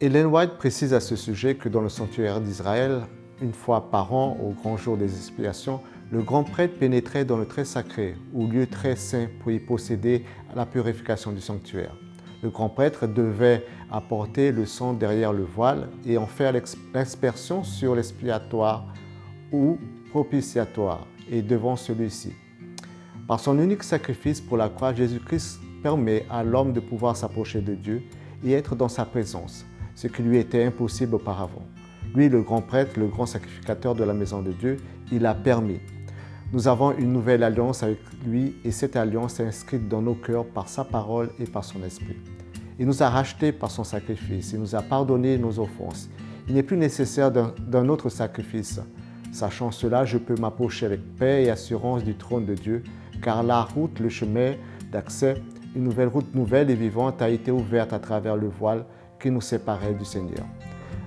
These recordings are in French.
Ellen White précise à ce sujet que dans le sanctuaire d'Israël, une fois par an, au grand jour des expiations, le grand prêtre pénétrait dans le très sacré, ou lieu très saint, pour y procéder à la purification du sanctuaire. Le grand prêtre devait apporter le sang derrière le voile et en faire l'aspersion sur l'expiatoire ou propitiatoire et devant celui-ci. Par son unique sacrifice pour la croix, Jésus-Christ permet à l'homme de pouvoir s'approcher de Dieu et être dans sa présence, ce qui lui était impossible auparavant. Lui, le grand prêtre, le grand sacrificateur de la maison de Dieu, il a permis. Nous avons une nouvelle alliance avec lui et cette alliance est inscrite dans nos cœurs par sa parole et par son esprit. Il nous a rachetés par son sacrifice, il nous a pardonné nos offenses. Il n'est plus nécessaire d'un autre sacrifice. Sachant cela, je peux m'approcher avec paix et assurance du trône de Dieu, car la route, le chemin d'accès, une nouvelle route nouvelle et vivante a été ouverte à travers le voile qui nous séparait du Seigneur.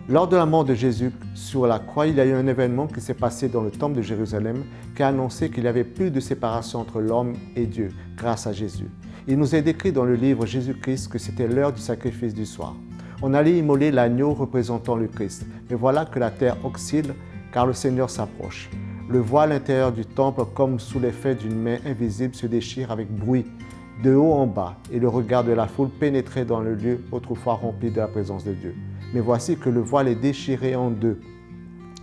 Lors de la mort de Jésus sur la croix, il y a eu un événement qui s'est passé dans le temple de Jérusalem qui a annoncé qu'il n'y avait plus de séparation entre l'homme et Dieu grâce à Jésus. Il nous est décrit dans le livre Jésus-Christ que c'était l'heure du sacrifice du soir. On allait immoler l'agneau représentant le Christ. Mais voilà que la terre oscille car le Seigneur s'approche. Le voile intérieur du temple, comme sous l'effet d'une main invisible, se déchire avec bruit, de haut en bas, et le regard de la foule pénétrait dans le lieu autrefois rempli de la présence de Dieu. Mais voici que le voile est déchiré en deux.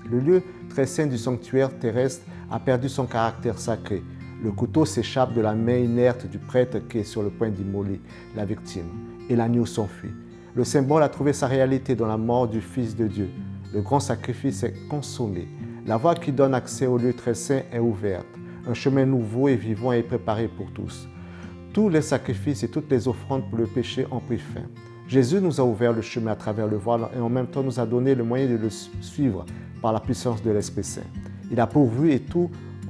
Le lieu très saint du sanctuaire terrestre a perdu son caractère sacré. Le couteau s'échappe de la main inerte du prêtre qui est sur le point d'immoler la victime, et l'agneau s'enfuit. Le symbole a trouvé sa réalité dans la mort du Fils de Dieu. Le grand sacrifice est consommé. La voie qui donne accès au lieu très saint est ouverte. Un chemin nouveau et vivant est préparé pour tous. Tous les sacrifices et toutes les offrandes pour le péché ont pris fin. Jésus nous a ouvert le chemin à travers le voile et en même temps nous a donné le moyen de le suivre par la puissance de l'Esprit Saint. Il a pourvu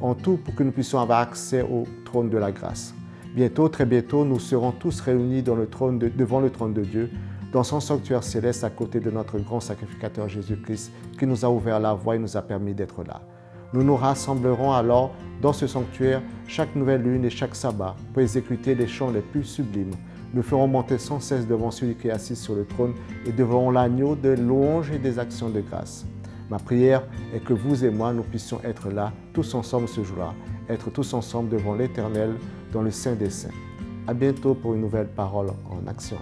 en tout pour que nous puissions avoir accès au trône de la grâce. Bientôt, très bientôt, nous serons tous réunis devant le trône de Dieu, dans son sanctuaire céleste à côté de notre grand sacrificateur Jésus-Christ qui nous a ouvert la voie et nous a permis d'être là. Nous nous rassemblerons alors dans ce sanctuaire chaque nouvelle lune et chaque sabbat pour exécuter les chants les plus sublimes. Nous ferons monter sans cesse devant celui qui est assis sur le trône et devant l'agneau de louanges et des actions de grâce. Ma prière est que vous et moi, nous puissions être là, tous ensemble ce jour-là, être tous ensemble devant l'Éternel dans le Saint des Saints. À bientôt pour une nouvelle parole en action.